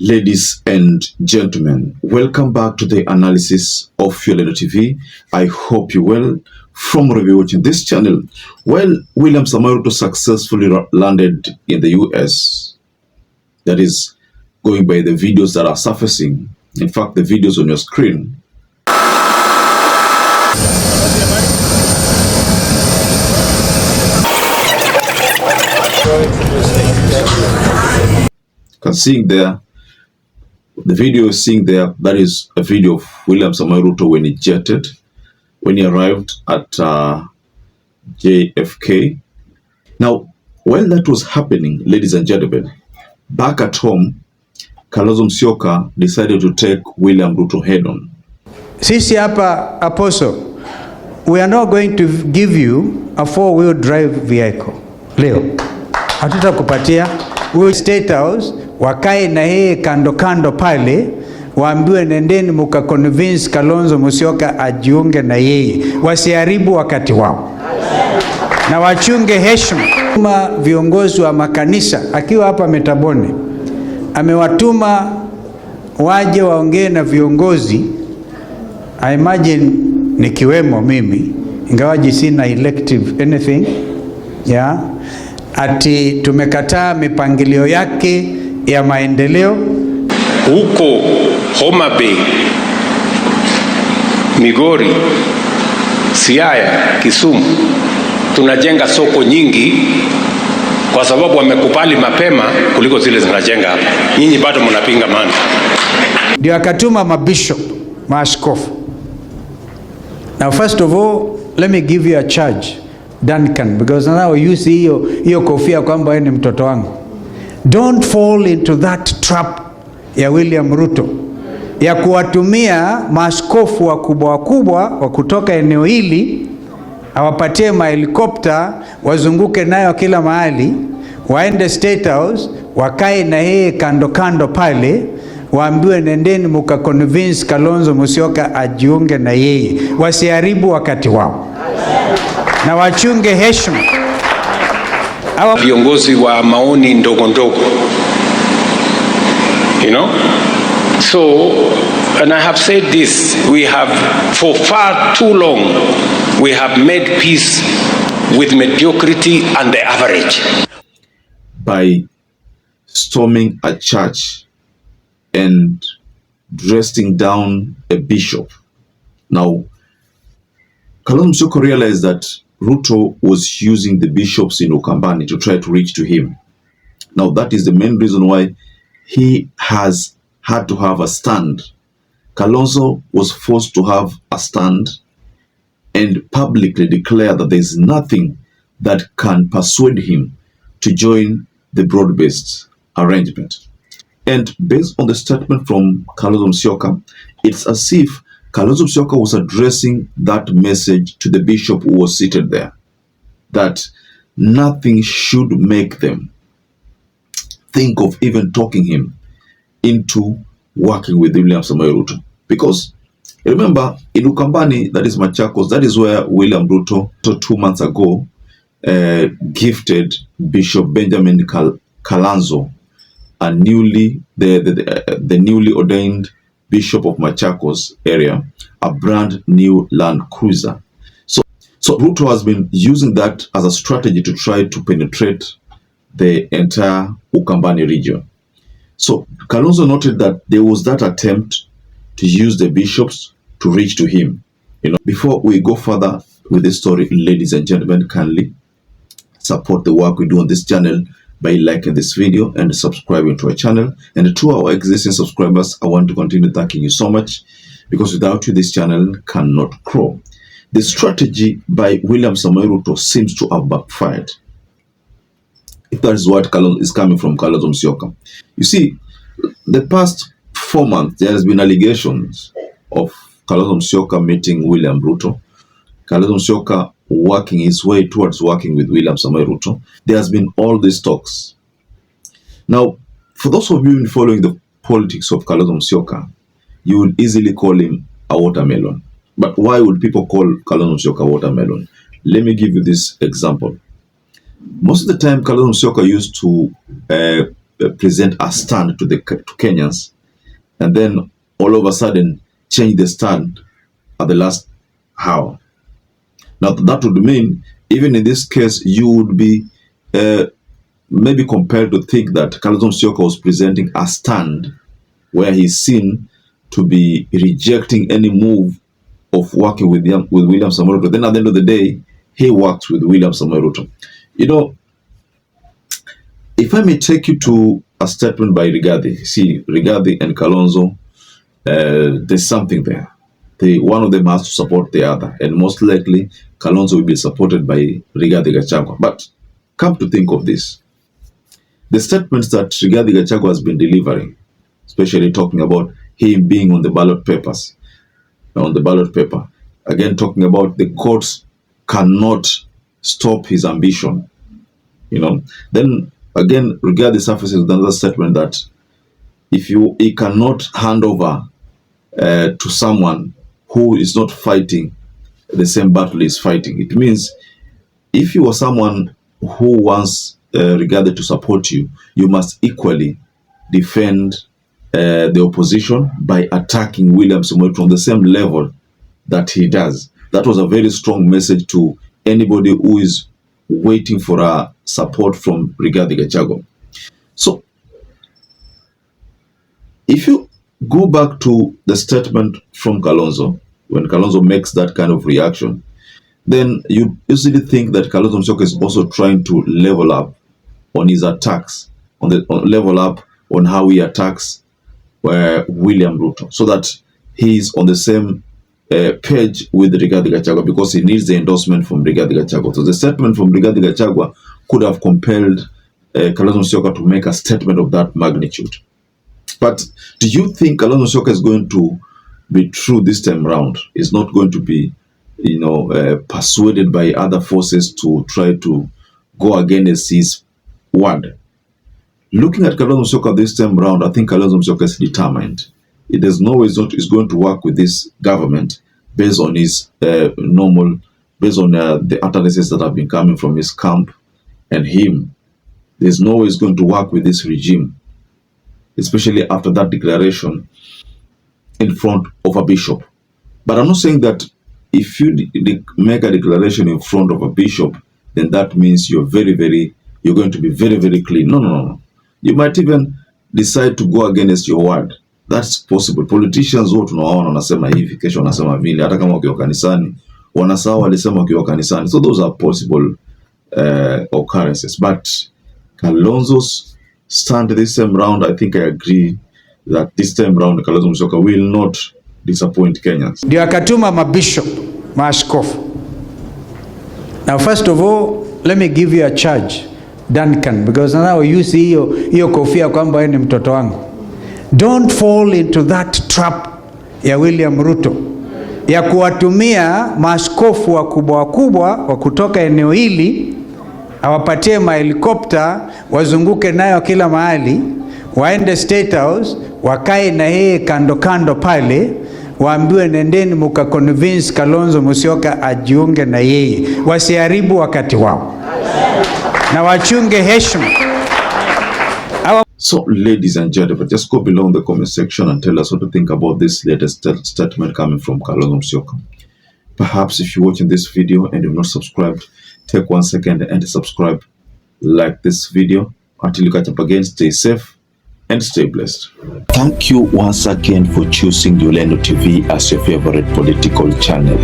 Ladies and gentlemen, welcome back to the analysis of YOLENO TV. I hope you well. From wherever watching this channel, well, William Ruto successfully landed in the US. That is going by the videos that are surfacing. In fact, the videos on your screen. You can see there. The video is seeing there, that is a video of William Ruto when he arrived at JFK. Now, while that was happening, ladies and gentlemen, back at home, Kalonzo decided to take William Ruto head on. Sisi hapa Apostle, we are not going to give you a four-wheel drive vehicle. Leo, hatutakupatia. We State House, wakae na yeye kando kando pale, waambiwe nendeni muka convince Kalonzo Musyoka ajiunge na yeye. Wasiharibu wakati wao. Na wachunge heshima. Viongozi wa makanisa, akiwa hapa Metabone, amewatuma waje waongee na viongozi. I imagine nikiwemo mimi, ingawaji sina elective anything, yeah. Ati tumekataa mipangilio yake ya maendeleo huko Homa Bay, Migori, Siaya, Kisumu. Tunajenga soko nyingi kwa sababu wamekubali mapema kuliko zile zinajenga hapa. Nyinyi bado mnapinga mambo. Ndio akatuma mabishop, maaskofu. Now first of all, let me give you a charge, Duncan, because now you see hiyo kofia kwamba yeye ni mtoto wangu. Don't fall into that trap ya William Ruto ya kuwatumia maaskofu wakubwa wa kutoka eneo hili, awapatie mahelikopta wazunguke nayo kila mahali, waende State House, wakae na yeye kando kando pale, waambiwe nendeni muka convince Kalonzo Musyoka ajiunge na yeye. Wasiharibu wakati wao. Na wachunge heshima. Viongozi wa maoni ndogo ndogo. You know? So, and I have said this, we have for far too long, we have made peace with mediocrity and the average. By storming a church and dressing down a bishop. Now, Kalonzo Musyoka realized that Ruto was using the bishops in Ukambani to try to reach to him. Now, that is the main reason why he has had to have a stand. Kalonzo was forced to have a stand and publicly declare that there is nothing that can persuade him to join the broad-based arrangement. And based on the statement from Kalonzo Musyoka, it's as if Kalonzo Musyoka was addressing that message to the bishop who was seated there, that nothing should make them think of even talking him into working with William Ruto. Because remember, in Ukambani, that is Machakos, that is where William Ruto 2 months ago gifted Bishop Benjamin Kalonzo, a newly the newly ordained Bishop of Machakos area, a brand new Land Cruiser. So Ruto has been using that as a strategy to try to penetrate the entire Ukambani region. So Kalonzo noted that there was that attempt to use the bishops to reach to him. You know, before we go further with this story, ladies and gentlemen, kindly support the work we do on this channel by liking this video and subscribing to our channel. And to our existing subscribers, I want to continue thanking you so much, because without you, this channel cannot grow. The strategy by William Ruto seems to have backfired, if that is what is coming from Kalonzo Musyoka. You see, the past 4 months, there has been allegations of Kalonzo Musyoka meeting William Ruto, Kalonzo Musyoka working his way towards working with William Ruto. There has been all these talks. Now, for those of you following the politics of Kalonzo Musyoka, you would easily call him a watermelon. But why would people call Kalonzo Musyoka a watermelon? Let me give you this example. Most of the time, Kalonzo Musyoka used to present a stand to Kenyans, and then all of a sudden change the stand at the last hour. Now that would mean, even in this case, you would be maybe compelled to think that Kalonzo Musyoka was presenting a stand where he's seen to be rejecting any move of working with William Samoei Ruto. Then at the end of the day, he worked with William Samoei Ruto. You know, if I may take you to a statement by Rigathi. See, Rigathi and Kalonzo, there's something there. One of them has to support the other, and most likely Kalonzo will be supported by Rigathi Gachagua. But come to think of this, the statements that Rigathi Gachagua has been delivering, especially talking about him being on the ballot paper, again talking about the courts cannot stop his ambition, then again Rigathi surfaces with another statement that if he cannot hand over to someone who is not fighting the same battle he's fighting. It means if you are someone who wants Rigathi to support you, you must equally defend the opposition by attacking William Samoei from the same level that he does. That was a very strong message to anybody who is waiting for a support from Rigathi Gachagua. So, if you go back to the statement from Kalonzo, when Kalonzo makes that kind of reaction, then you easily think that Kalonzo Musyoka is also trying to level up on his attacks, level up on how he attacks William Ruto, so that he's on the same page with Rigathi Gachagua, because he needs the endorsement from Rigathi Gachagua. So the statement from Rigathi Gachagua could have compelled Kalonzo Musyoka to make a statement of that magnitude. But do you think Kalonzo Musyoka is going to be true this time round? Is not going to be, persuaded by other forces to try to go against his word? Looking at Kalonzo Musyoka this time round, I think Kalonzo Musyoka is determined. It is no way is going to work with this government based on his based on the utterances that have been coming from his camp and him. There's no way he's going to work with this regime, especially after that declaration in front of a bishop. But I'm not saying that if you make a declaration in front of a bishop, then that means you're going to be very, very clean. No. You might even decide to go against your word. That's possible. Politicians wote tunawaona wanasema hivi, kesho wanasema vile, hata kama wakiwa kanisani wanasahau walisema wakiwa kanisani. So those are possible occurrences. But Kalonzo's stand this time round, I think I agree that this time round Kalonzo Musyoka will not disappoint Kenyans. Ndio akatuma mabishop, maaskofu. Now first of all, let me give you a charge, Duncan, because now you see hiyo kofia kwamba wewe ni mtoto wangu. Don't fall into that trap ya William Ruto ya kuwatumia maaskofu wakubwa wa kutoka eneo hili, awapatie mahelikopta wazunguke nayo kila mahali, waende State House, wakae na yeye kando pale, waambiwe nendeni muka convince Kalonzo Musyoka ajiunge na yeye. Wasiharibu wakati wao na wachunge heshima. So, ladies and gentlemen, just go below in the comment section and tell us what to think about this latest statement coming from Kalonzo Musyoka. Perhaps if you're watching this video and you've not subscribed, take 1 second and subscribe, like this video. Until you catch up again, stay safe and stay blessed. Thank you once again for choosing YOLENO TV as your favorite political channel.